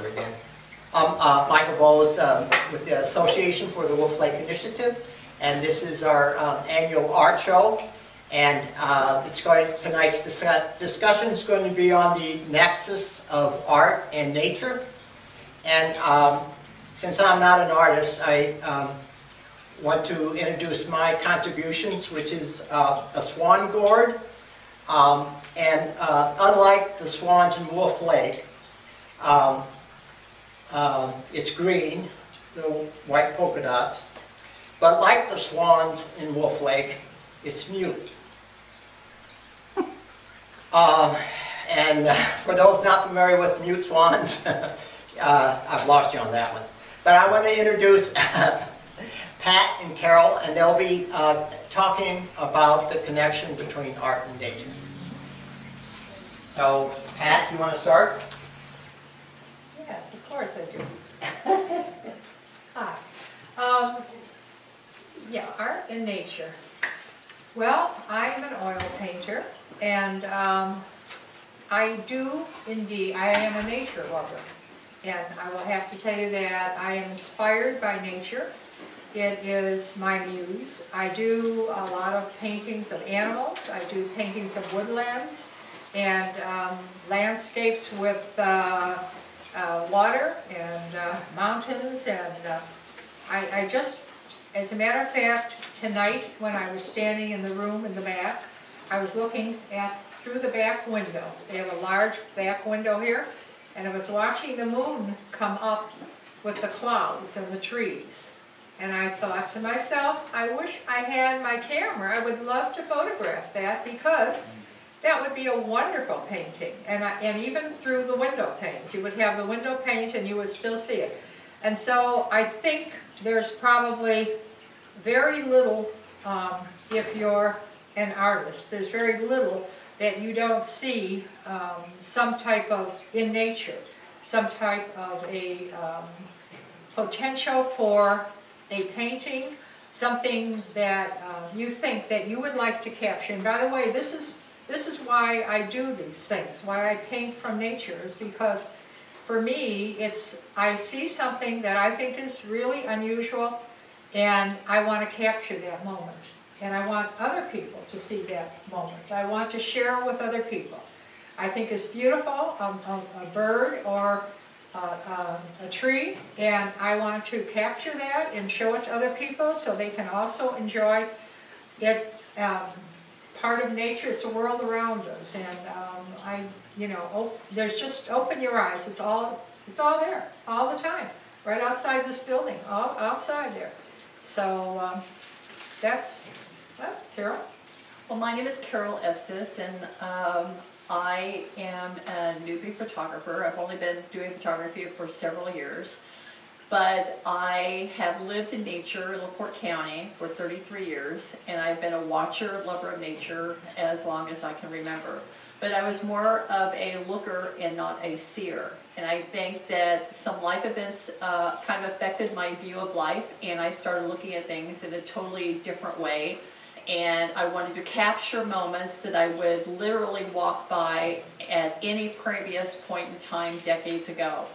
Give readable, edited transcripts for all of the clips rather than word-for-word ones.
Again. Michael Bowles with the Association for the Wolf Lake Initiative, and this is our annual art show. And tonight's discussion is going to be on the nexus of art and nature. And since I'm not an artist, I want to introduce my contributions, which is a swan gourd. And unlike the swans in Wolf Lake, it's green, little white polka dots. But like the swans in Wolf Lake, it's mute. For those not familiar with mute swans, I've lost you on that one. But I want to introduce Pat and Carol, and they'll be talking about the connection between art and nature. So, Pat, you want to start? Yes, of course I do. Hi. Yeah, art and nature. Well, I'm an oil painter, and I do indeed, I am a nature lover. And I will have to tell you that I am inspired by nature. It is my muse. I do a lot of paintings of animals. I do paintings of woodlands and landscapes with water and mountains. And I just, as a matter of fact, tonight when I was standing in the room in the back, I was looking through the back window. They have a large back window here, and I was watching the moon come up with the clouds and the trees. And I thought to myself, I wish I had my camera. I would love to photograph that, because that would be a wonderful painting. And even through the window panes, you would have the window panes and you would still see it. And so I think there's probably very little, if you're an artist, there's very little that you don't see some type of, in nature, some type of a potential for a painting, something that you think that you would like to capture. And by the way, this is why I do these things, why I paint from nature, is because for me, I see something that I think is really unusual, and I want to capture that moment. And I want other people to see that moment. I want to share with other people. I think it's beautiful, a bird or a tree, and I want to capture that and show it to other people so they can also enjoy it. Part of nature, it's a world around us, and there's just, open your eyes. It's all there, all the time, right outside this building, all outside there. So that's, Carol. Well, my name is Carol Estes, and I am a newbie photographer. I've only been doing photography for several years, but I have lived in nature in LaPorte County for 33 years, and I've been a watcher, lover of nature as long as I can remember. But I was more of a looker and not a seer. And I think that some life events kind of affected my view of life, and I started looking at things in a totally different way. And I wanted to capture moments that I would literally walk by at any previous point in time decades ago.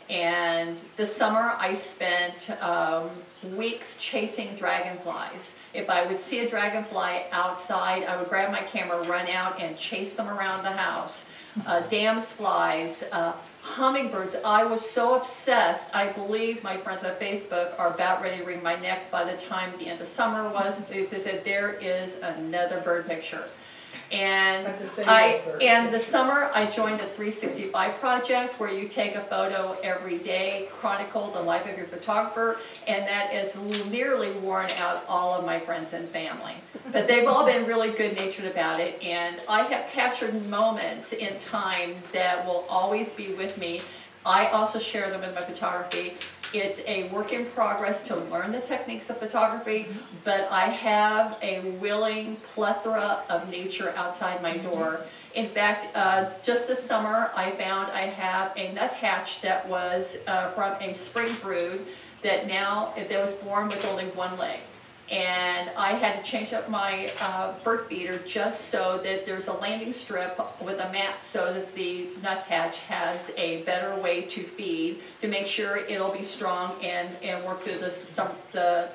And this summer I spent weeks chasing dragonflies. If I would see a dragonfly outside, I would grab my camera, run out and chase them around the house. Damselflies, hummingbirds. I was so obsessed. I believe my friends on Facebook are about ready to wring my neck by the time the end of summer was. They said there is another bird picture. And this summer I joined the 365 project, where you take a photo every day, chronicle the life of your photographer, and that has nearly worn out all of my friends and family. But they've all been really good-natured about it, and I have captured moments in time that will always be with me. I also share them in my photography. It's a work in progress to learn the techniques of photography, but I have a willing plethora of nature outside my door. In fact, just this summer I found I have a nuthatch that was from a spring brood that was born with only one leg. and I had to change up my bird feeder just so that there's a landing strip with a mat so that the nuthatch has a better way to feed to make sure it'll be strong and work through the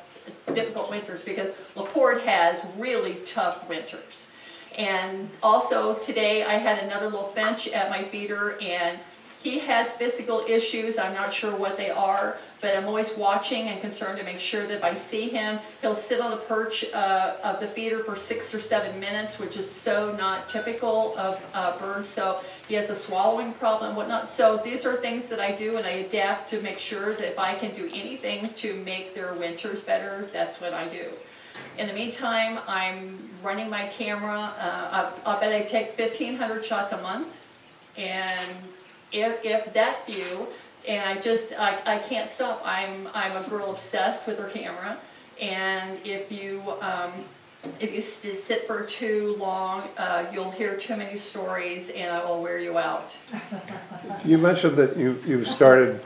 difficult winters, because LaPorte has really tough winters. And also today I had another little finch at my feeder, and he has physical issues. I'm not sure what they are, but I'm always watching and concerned to make sure that if I see him, he'll sit on the perch of the feeder for 6 or 7 minutes, which is so not typical of birds. So he has a swallowing problem, whatnot. So these are things that I do, and I adapt to make sure that if I can do anything to make their winters better, that's what I do. In the meantime, I'm running my camera. I bet I take 1,500 shots a month, and if that few, and I can't stop. I'm a girl obsessed with her camera, and if you sit for too long, you'll hear too many stories, and I will wear you out. You mentioned that you started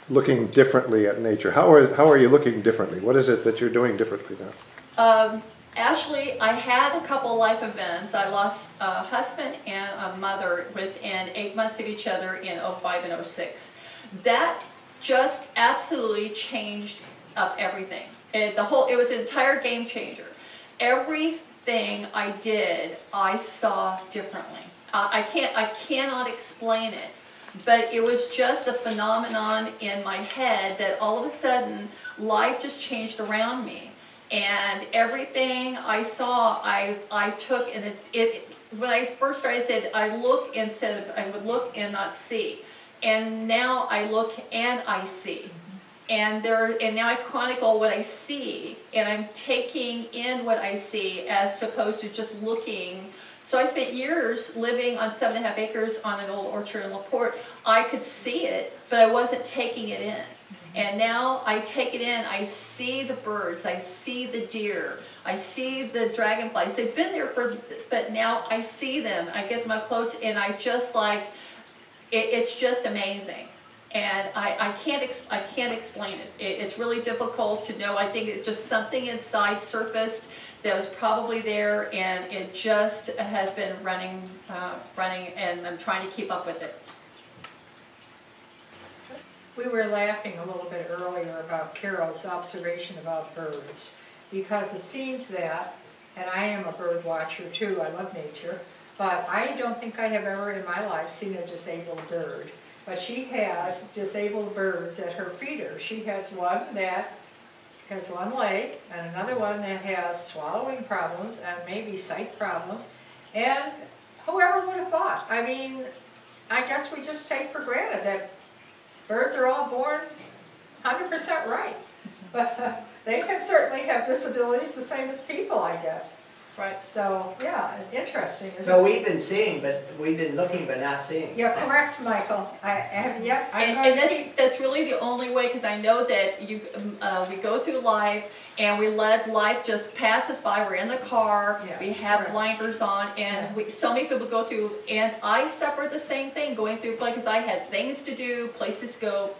looking differently at nature. How are you looking differently? What is it that you're doing differently now? Actually, I had a couple life events. I lost a husband and a mother within 8 months of each other in 05 and 06. That just absolutely changed up everything. It was an entire game changer. Everything I did, I saw differently. I cannot explain it, but it was just a phenomenon in my head that all of a sudden life just changed around me. And everything I saw, I took, and when I first started, I said, I would look and not see. And now I look and I see. And now I chronicle what I see, and I'm taking in what I see as opposed to just looking. So I spent years living on 7.5 acres on an old orchard in LaPorte. I could see it, but I wasn't taking it in. And now I take it in, I see the birds, I see the deer, I see the dragonflies. They've been there but now I see them. I get them up close, and I just like, it's just amazing. And I can't explain it. It's really difficult to know. I think it's just something inside surfaced that was probably there, and it just has been running, and I'm trying to keep up with it. We were laughing a little bit earlier about Carol's observation about birds, because it seems that, and I am a bird watcher too, I love nature, but I don't think I have ever in my life seen a disabled bird. But she has disabled birds at her feeder. She has one that has one leg, and another one that has swallowing problems and maybe sight problems, and whoever would have thought? I mean, I guess we just take for granted that birds are all born 100% right, but they can certainly have disabilities the same as people, I guess. Right. So yeah, interesting. So we've been seeing, but we've been looking but not seeing. You're correct, Michael. I have yet. And that's really the only way, because I know that we go through life and we let life just pass us by. We're in the car, yes, we have blinders on, and so many people go through. And I suffered the same thing going through, because I had things to do, places to go,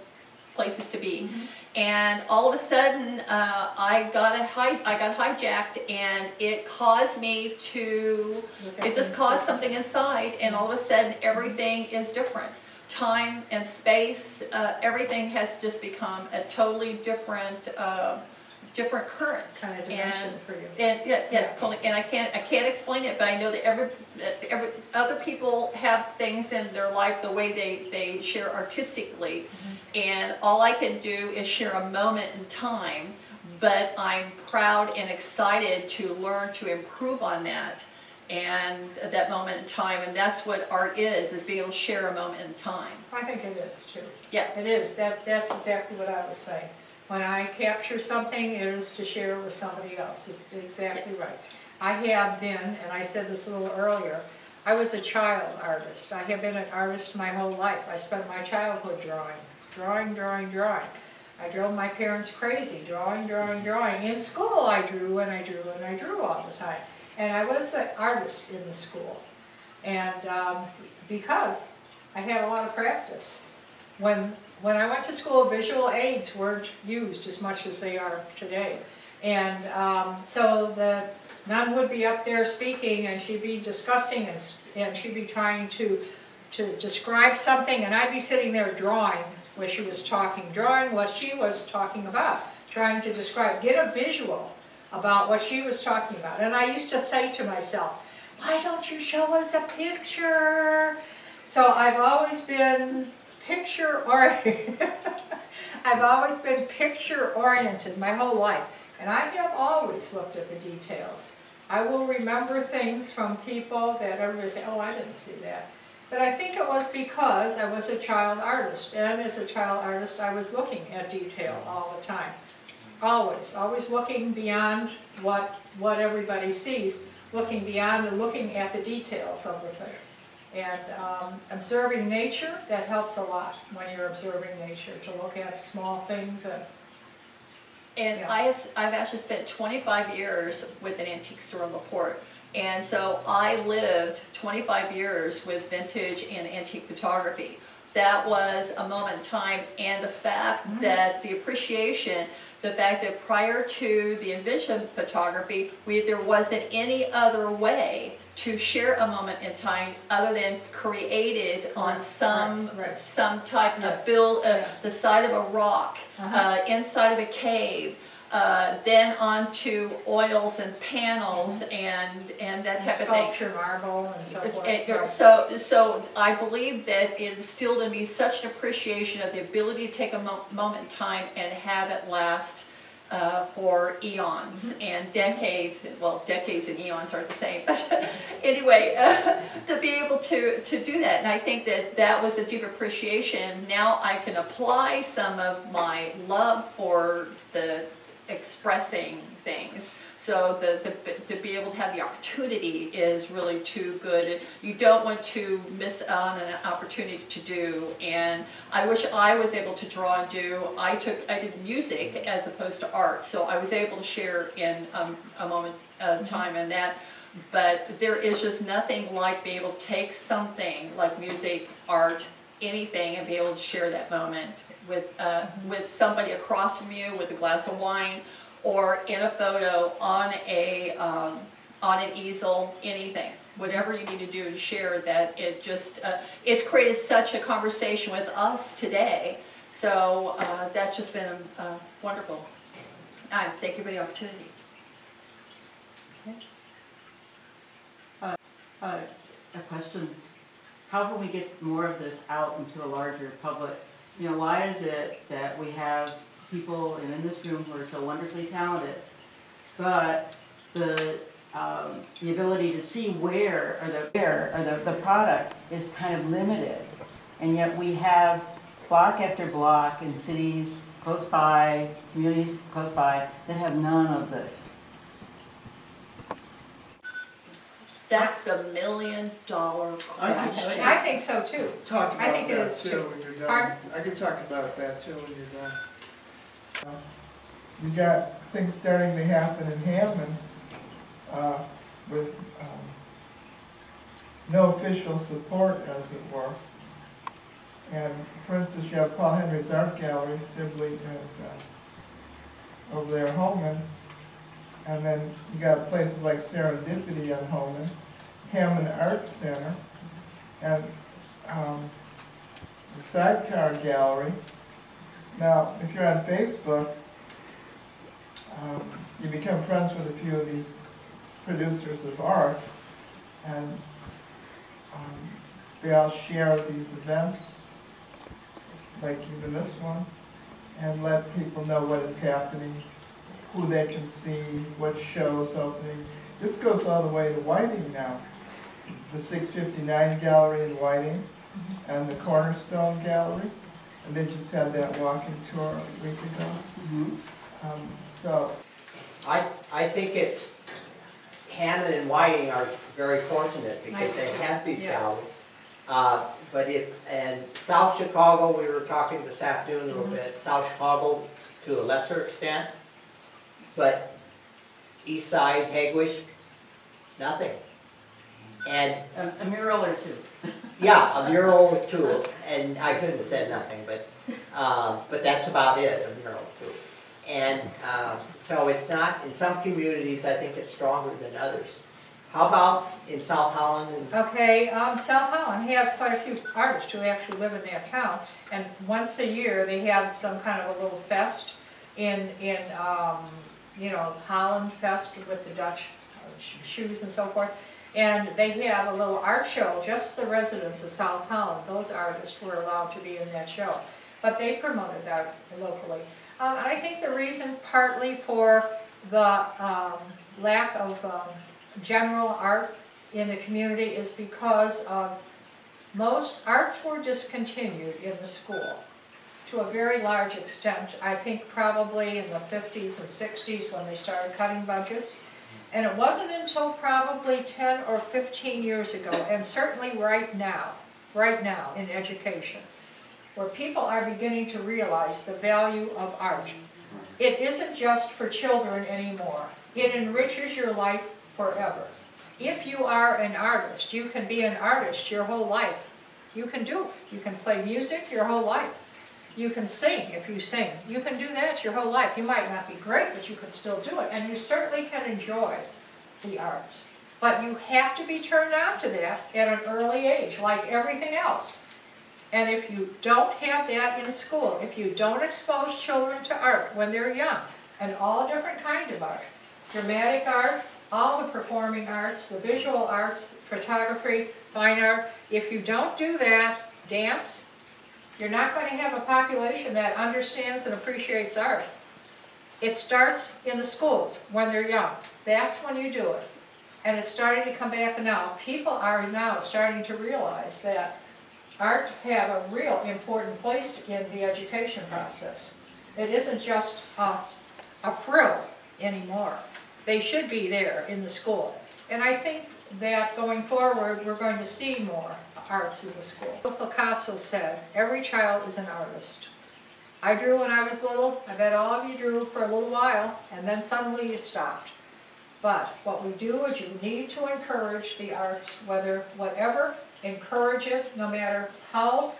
places to be. Mm-hmm. And all of a sudden, I got hijacked, and it caused me to, it just caused something inside, and all of a sudden everything is different. Time and space, everything has just become a totally different different current. Kind of dimension for you. And I can't explain it, but I know that every other people have things in their life the way they share artistically. Mm-hmm. And all I can do is share a moment in time, but I'm proud and excited to learn to improve on that, and that moment in time, and that's what art is being able to share a moment in time. I think it is too. Yeah. It is. That's exactly what I was saying. When I capture something, it is to share with somebody else. It's exactly right. I have been, and I said this a little earlier, I was a child artist. I have been an artist my whole life. I spent my childhood drawing. Drawing. I drove my parents crazy, drawing. In school I drew and I drew all the time. And I was the artist in the school. And because I had a lot of practice. When I went to school, visual aids weren't used as much as they are today. And so the nun would be up there speaking, and she'd be discussing, and she'd be trying to describe something, and I'd be sitting there drawing what she was drawing what she was talking about, trying to describe, get a visual about what she was talking about. And I used to say to myself, why don't you show us a picture? So I've always been picture-oriented. I've always been picture-oriented my whole life. And I have always looked at the details. I will remember things from people that everybody say, oh, I didn't see that. But I think it was because I was a child artist. And as a child artist, I was looking at detail all the time. Always looking beyond what everybody sees, looking beyond and looking at the details of the thing. And observing nature, that helps a lot when you're observing nature, to look at small things. And yeah. I've actually spent 25 years with an antique store in LaPorte. And so I lived 25 years with vintage and antique photography. That was a moment in time, and the fact that the appreciation, the fact that prior to the invention of photography, there wasn't any other way to share a moment in time other than created on some type of build, the side of a rock, inside of a cave, then onto oils and panels and that type of thing. Sculpture, marble, and so forth. So I believe that it instilled in me such an appreciation of the ability to take a moment in time and have it last for eons and decades. Well, decades and eons aren't the same. But anyway, to be able to do that, and I think that was a deep appreciation. Now I can apply some of my love for the expressing things. So to be able to have the opportunity is really too good. You don't want to miss on an opportunity to do. And I wish I was able to draw and do. I did music as opposed to art, so I was able to share in a moment of time in that. But there is just nothing like being able to take something like music, art, anything, and be able to share that moment with somebody across from you with a glass of wine, or in a photo, on an easel, anything. Whatever you need to do to share that, it's created such a conversation with us today. So that's just been wonderful. Thank you for the opportunity. A question. How can we get more of this out into a larger public? You know, why is it that we have people in this room who are so wonderfully talented, but the ability to see where the product is kind of limited, and yet we have block after block in cities close by, communities close by, that have none of this? That's the $1 million question. I think so too. Talk about I think it that is too too. when you're done. Pardon? I can talk about that too when you're done. You got things starting to happen in Hammond with no official support, as it were. And for instance, you have Paul Henry's Art Gallery, Sibley, over there in Holman. And then you got places like Serendipity on Holman, Hammond Art Center, and the Sidecar Gallery. Now, if you're on Facebook, you become friends with a few of these producers of art, and they all share these events, like even this one, and let people know what is happening, who they can see, what shows opening. This goes all the way to Whiting now. The 659 Gallery in Whiting and the Cornerstone Gallery. And they just had that walking tour a week ago. So I think it's, Hammond and Whiting are very fortunate because they have these galleries. But and South Chicago, we were talking this afternoon a little bit, South Chicago to a lesser extent, but East Side, Hegwish, nothing. And a mural or two. yeah, a mural or two, and I shouldn't have said nothing, but that's about it, a mural or two. And so it's not, in some communities, I think it's stronger than others. How about in South Holland? Okay, South Holland has quite a few artists who actually live in that town, and once a year they have some kind of a little fest in you know, Holland Fest with the Dutch shoes and so forth, and they have a little art show. Just the residents of South Holland, those artists were allowed to be in that show, but they promoted that locally. And I think the reason partly for the lack of general art in the community is because most arts were discontinued in the school to a very large extent. I think probably in the 50s and 60s when they started cutting budgets. And it wasn't until probably 10 or 15 years ago, and certainly right now in education, where people are beginning to realize the value of art. It isn't just for children anymore. It enriches your life forever. If you are an artist, you can be an artist your whole life. You can do it. You can play music your whole life. You can sing if you sing. You can do that your whole life. You might not be great, but you can still do it. And you certainly can enjoy the arts. But you have to be turned on to that at an early age, like everything else. And if you don't have that in school, if you don't expose children to art when they're young, and all different kinds of art, dramatic art, all the performing arts, the visual arts, photography, fine art, if you don't do that, dance, you're not going to have a population that understands and appreciates art. It starts in the schools when they're young. That's when you do it. And it's starting to come back now. People are now starting to realize that arts have a real important place in the education process. It isn't just a frill anymore. They should be there in the school. And I think that going forward, we're going to see more arts in the school. Picasso said, every child is an artist. I drew when I was little. I bet all of you drew for a little while, and then suddenly you stopped. But what we do is you need to encourage the arts, whatever, encourage it, no matter how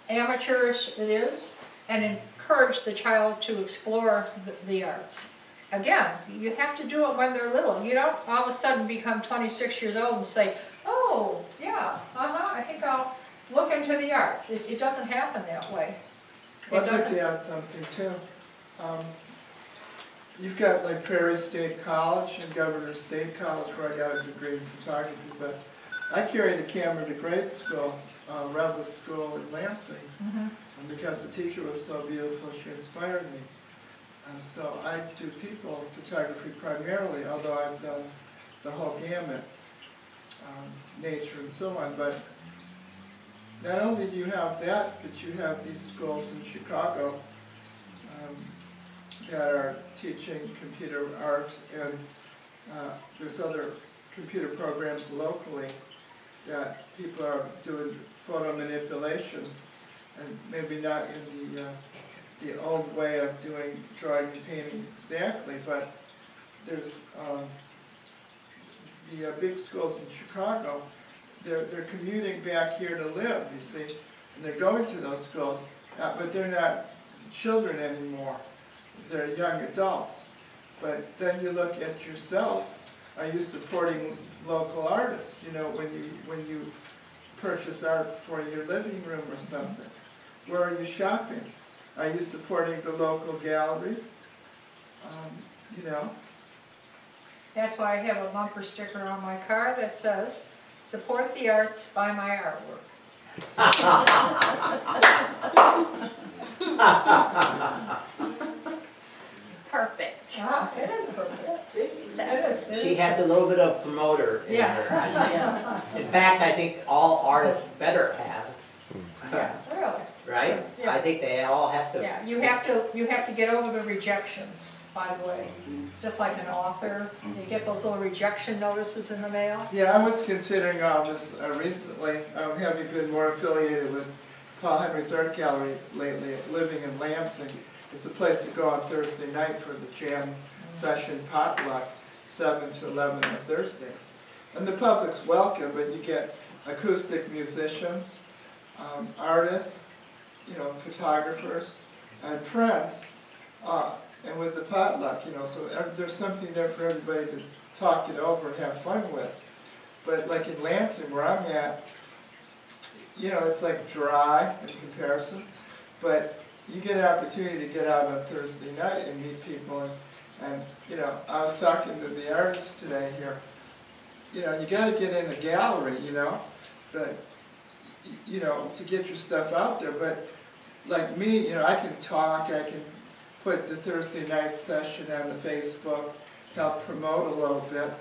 amateurish it is, and encourage the child to explore the arts. Again, you have to do it when they're little. You don't all of a sudden become 26 years old and say, oh, yeah, I think I'll look into the arts. It doesn't happen that way. I'd like to add something too. You've got like Prairie State College and Governor State College where I got a degree in photography, but I carried a camera to grade school, Rebel School in Lansing, and because the teacher was so beautiful, she inspired me. So I do people photography primarily, although I've done the whole gamut, nature and so on. But not only do you have that, but you have these schools in Chicago that are teaching computer art, and there's other computer programs locally that people are doing photo manipulations, and maybe not in the old way of doing drawing and painting exactly, but there's the big schools in Chicago, they're commuting back here to live, you see, and they're going to those schools, but they're not children anymore. They're young adults. But then you look at yourself, are you supporting local artists? You know, when you purchase art for your living room or something, where are you shopping? Are you supporting the local galleries? You know. That's why I have a bumper sticker on my car that says, support the arts, buy my artwork. Perfect. Ah, it is perfect. It is. She has a little bit of promoter in her. Yeah. In fact, I think all artists better have. Yeah, really. Right? Yeah. I think they all have to. Yeah, you have to get over the rejections, by the way. Just like an author, you get those little rejection notices in the mail. Yeah, I was considering all this recently, having been more affiliated with Paul Henry's Art Gallery lately, living in Lansing. It's a place to go on Thursday night for the jam session potluck, 7 to 11 on Thursdays. And the public's welcome, but you get acoustic musicians, artists, you know, photographers, and friends. And with the potluck, so there's something there for everybody to talk it over and have fun with. But like in Lansing, where I'm at, it's like dry in comparison, but you get an opportunity to get out on Thursday night and meet people. And I was talking to the artists today here. You got to get in a gallery, but to get your stuff out there. But like me, I can talk, I can put the Thursday night session on the Facebook, help promote a little bit,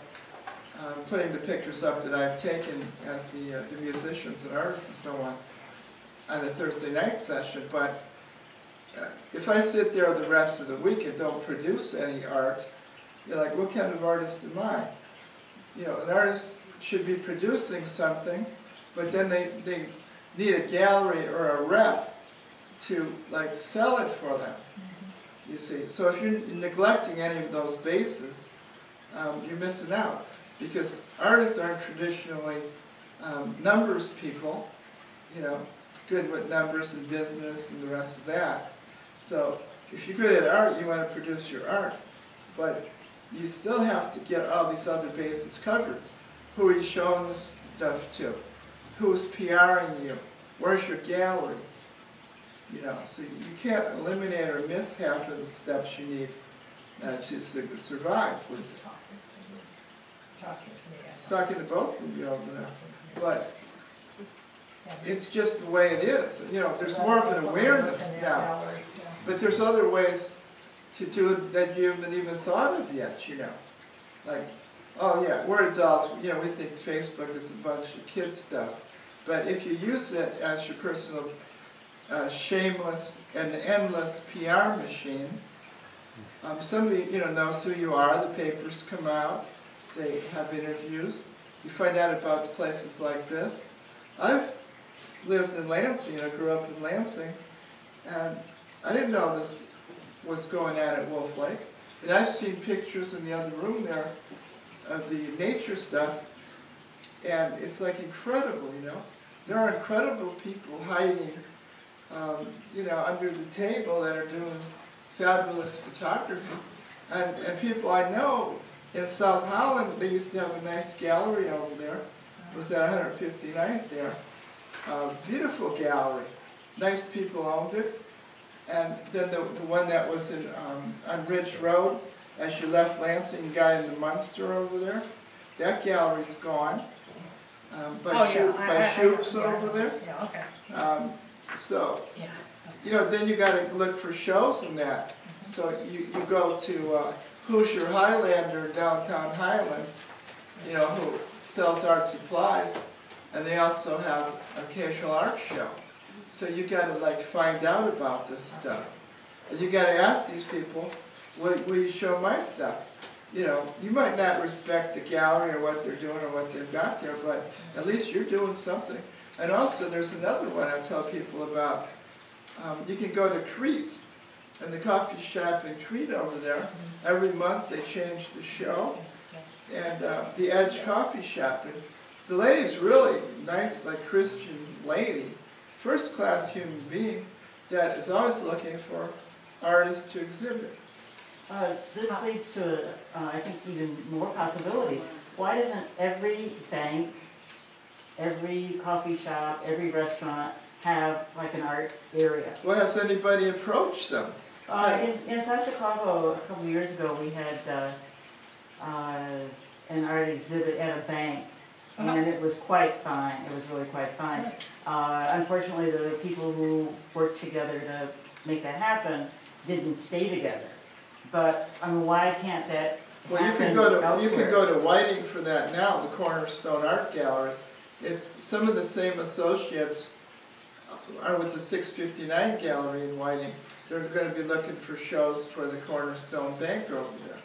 putting the pictures up that I've taken at the musicians and artists and so on the Thursday night session. But if I sit there the rest of the week and don't produce any art, you're like, what kind of artist am I? An artist should be producing something, but then they need a gallery or a rep to like sell it for them. You see, so if you're neglecting any of those bases, you're missing out, because artists aren't traditionally numbers people, good with numbers and business and the rest of that. So if you're good at art, you want to produce your art, but you still have to get all these other bases covered. Who are you showing this stuff to? Who's PRing you? Where's your gallery? So you can't eliminate or miss half of the steps you need to survive. Talking to both of you over there. But it's just the way it is. There's more of an awareness now. But there's other ways to do it that you haven't even thought of yet, Like, oh yeah, we're adults, we think Facebook is a bunch of kid stuff. But if you use it as your personal shameless and endless PR machine, somebody knows who you are, the papers come out, they have interviews, you find out about places like this. I've lived in Lansing, I grew up in Lansing, and I didn't know this was going on at Wolf Lake. And I've seen pictures in the other room there of the nature stuff, and it's like incredible, There are incredible people hiding, under the table that are doing fabulous photography. And people I know in South Holland, they used to have a nice gallery over there. It was at 159th there. Beautiful gallery. Nice people owned it. And then the one that was on Ridge Road, as you left Lansing, you got into Munster over there. That gallery's gone. By Shoup's over there. Yeah, okay. So, then you got to look for shows in that. So you go to Hoosier Highlander downtown Highland, who sells art supplies, and they also have an occasional art show. So you got to like find out about this stuff. And you got to ask these people, will you show my stuff? You might not respect the gallery or what they're doing or what they've got there, but at least you're doing something. And also there's another one I tell people about. You can go to Crete, and the coffee shop in Crete over there. Every month they change the show. And the Edge Coffee Shop. And the lady's really nice, like Christian lady. First-class human being that is always looking for artists to exhibit. This leads to, I think, even more possibilities. Why doesn't every bank, every coffee shop, every restaurant have like an art area? Well, has anybody approached them? In South Chicago, a couple of years ago, we had an art exhibit at a bank. And it was quite fine. It was really quite fine. Unfortunately, the people who worked together to make that happen didn't stay together. But I mean, why can't that Well, you can go to Whiting for that now, the Cornerstone Art Gallery. It's some of the same associates are with the 659 Gallery in Whiting. They're going to be looking for shows for the Cornerstone Bank over there.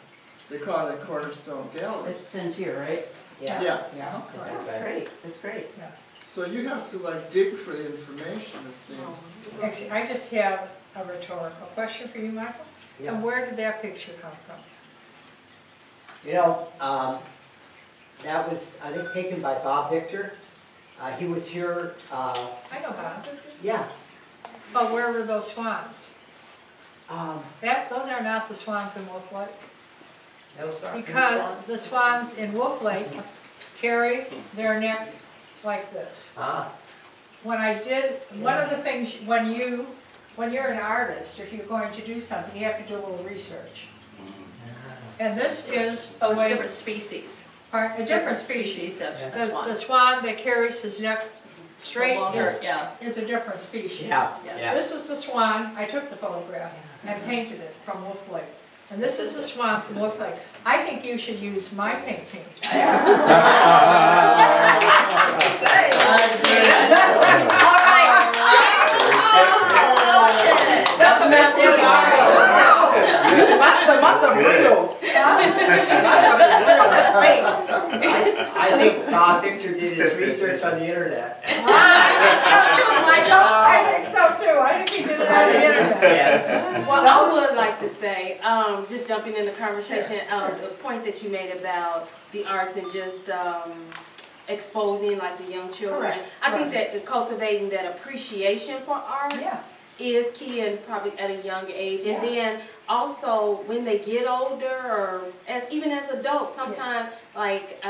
They call it a Cornerstone Gallery. It's Centier, right? Yeah. Yeah. That's great. That's great. Yeah. So you have to like dig for the information, it seems. Actually, I just have a rhetorical question for you, Michael. Yeah. And where did that picture come from? That was, I think, taken by Bob Victor. He was here, I know Bob. yeah. But where were those swans? Those are not the swans in Wolf Lake. Those are Because the swans in Wolf Lake carry their neck like this. When I did, one of the things, when you're an artist, if you're going to do something, you have to do a little research. And this is Oh, the it's way- different species. a different species. of The swan. swan that carries his neck straight Longer, yeah. is a different species. Yeah, Yeah. yeah. This is the swan, I took the photograph and painted it from Wolf Lake. And this is the swan from Wolf Lake. I think you should use my painting. All right, That's the best thing Master real. That's fake. I think Bob Victor did his research on the internet. I think so too. I think he did it on the internet. Yes. Well, I would like to say, just jumping in the conversation, the point that you made about the arts and just exposing like the young children. Correct. I think that cultivating that appreciation for art Yeah. is key, and probably at a young age. And Yeah. then also when they get older, or even as adults, sometimes like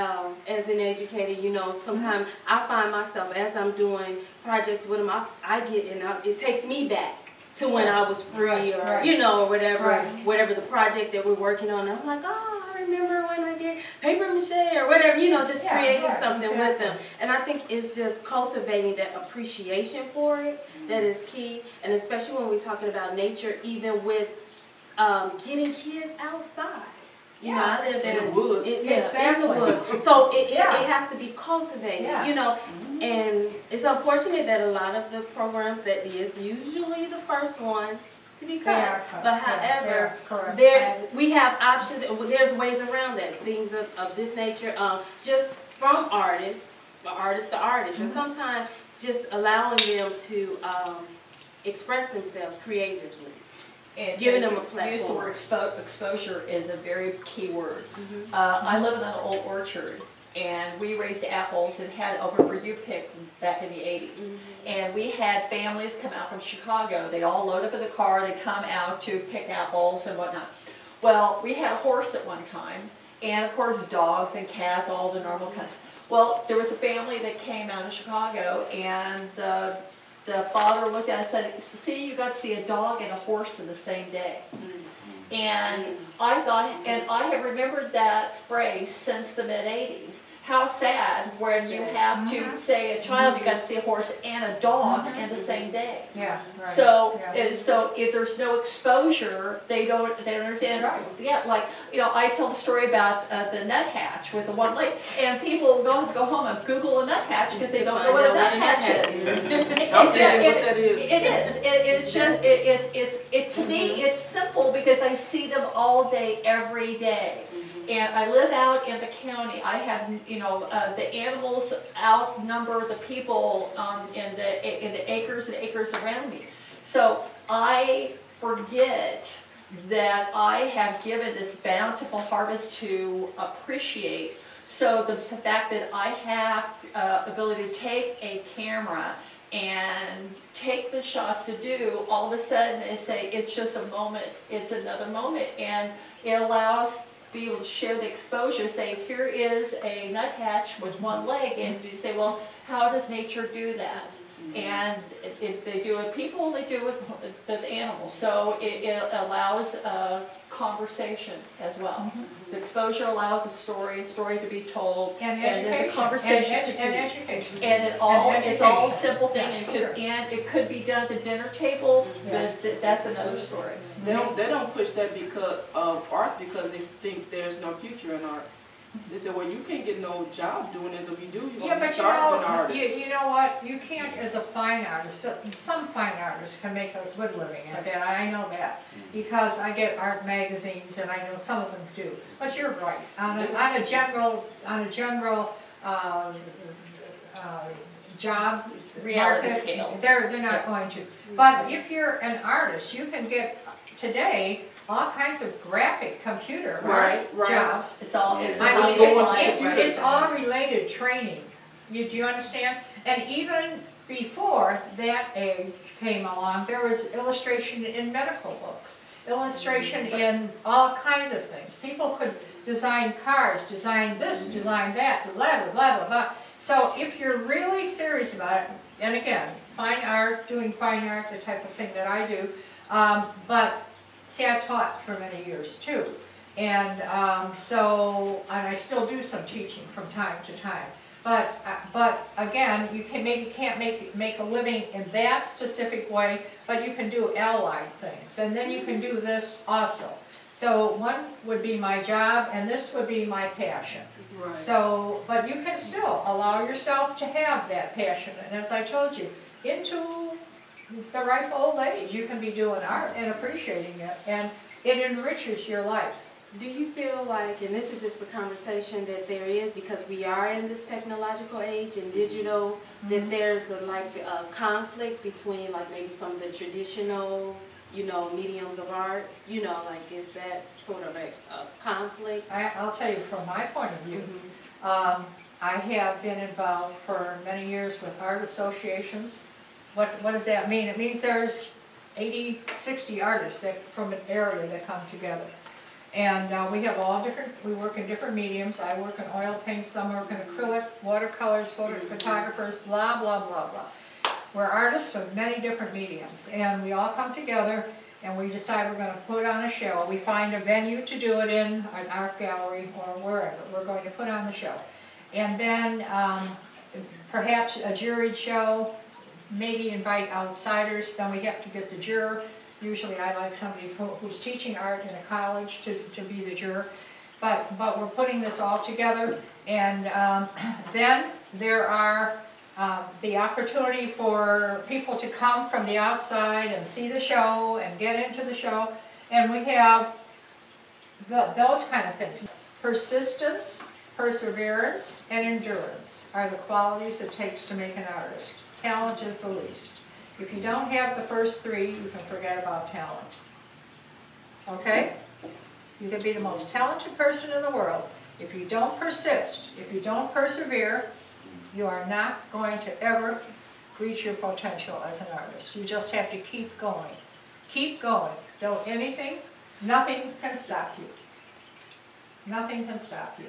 as an educator, you know, sometimes I find myself as I'm doing projects with them, I get it takes me back to when I was free, or you know, or whatever the project that we're working on. I'm like, oh, I remember when I did paper mache or whatever, you know, just creating something with them. And I think it's just cultivating that appreciation for it that is key, and especially when we're talking about nature, even with getting kids outside. You know, I lived in the woods. In the woods. So it has to be cultivated, you know. And it's unfortunate that a lot of the programs that is usually the first one to be cut. But however, we have options. There's ways around that. Things of this nature, just from artists to artists, and sometimes just allowing them to express themselves creatively. And giving them a platform. Use the word exposure is a very key word. I live in an old orchard, and we raised apples and had over where you picked back in the 80s. And we had families come out from Chicago. They'd all load up in the car, they'd come out to pick apples and whatnot. Well, we had a horse at one time, and of course dogs and cats, all the normal kinds. Well, there was a family that came out of Chicago, and the father looked at it and said, see, you got to see a dog and a horse in the same day. And I thought, and I have remembered that phrase since the mid-80s. How sad when you have to say a child, you got to see a horse and a dog in the same day. So if there's no exposure, they don't understand. Yeah, like, you know, I tell the story about the nuthatch with the one leg, and people go home and Google a nuthatch because they don't know what a nuthatch is. It is. It's just to me it's simple because I see them all day, every day. And I live out in the county. I have, you know, the animals outnumber the people in the acres and acres around me. So I forget that I have given this bountiful harvest to appreciate. So the fact that I have ability to take a camera and take the shots to do, all of a sudden they say it's just a moment, it's another moment, and it allows be able to share the exposure, say here is a nuthatch with one leg, and you say, well, how does nature do that? And they do it people, they do it with animals, so it allows conversation as well. The exposure allows a story to be told, and then the conversation to education. And it's all simple thing, and it could be done at the dinner table, but that's another story. They don't push that because of art, because they think there's no future in art. They say, well, you can't get no job doing this. If you do, you're going to start with an artist. You know what? You can't, as a fine artist, some fine artists can make a good living at that. I know that because I get art magazines, and I know some of them do. But you're right. On a general job reality market, scale, they're not going to. But if you're an artist, you can get today all kinds of graphic computer jobs. It's all it's all related training. Do you understand? And even before that age came along, there was illustration in medical books. illustration in all kinds of things. People could design cars, design this, design that, blah, blah, blah, blah, blah. So if you're really serious about it, and again, fine art, doing fine art, the type of thing that I do, but see, I taught for many years too. And and I still do some teaching from time to time. But again, you can't make a living in that specific way, but you can do allied things. And then you can do this also. So one would be my job, and this would be my passion. Right. So, but you can still allow yourself to have that passion. And as I told you, into the ripe old age, you can be doing art and appreciating it, and it enriches your life. Do you feel like, and this is just for conversation, that there is, because we are in this technological age and digital, that there's a conflict between like maybe some of the traditional, mediums of art, is that sort of a conflict? I'll tell you from my point of view, I have been involved for many years with art associations. What does that mean? It means there's 80, 60 artists from an area that come together. And we have we work in different mediums. I work in oil paint, some work in acrylic, watercolors, photographers, blah, blah, blah, blah. We're artists of many different mediums, and we all come together and we decide we're going to put on a show. We find a venue to do it in, an art gallery or wherever. We're going to put on the show. And then perhaps a juried show, maybe invite outsiders. Then we have to get the juror. Usually I like somebody who's teaching art in a college to be the juror. But we're putting this all together, and then there are the opportunity for people to come from the outside and see the show and get into the show. And we have those kind of things. Persistence, perseverance, and endurance are the qualities it takes to make an artist. Talent is the least. If you don't have the first three, you can forget about talent. Okay? You can be the most talented person in the world. If you don't persist, if you don't persevere, you are not going to ever reach your potential as an artist. You just have to keep going. Keep going. Nothing can stop you. Nothing can stop you.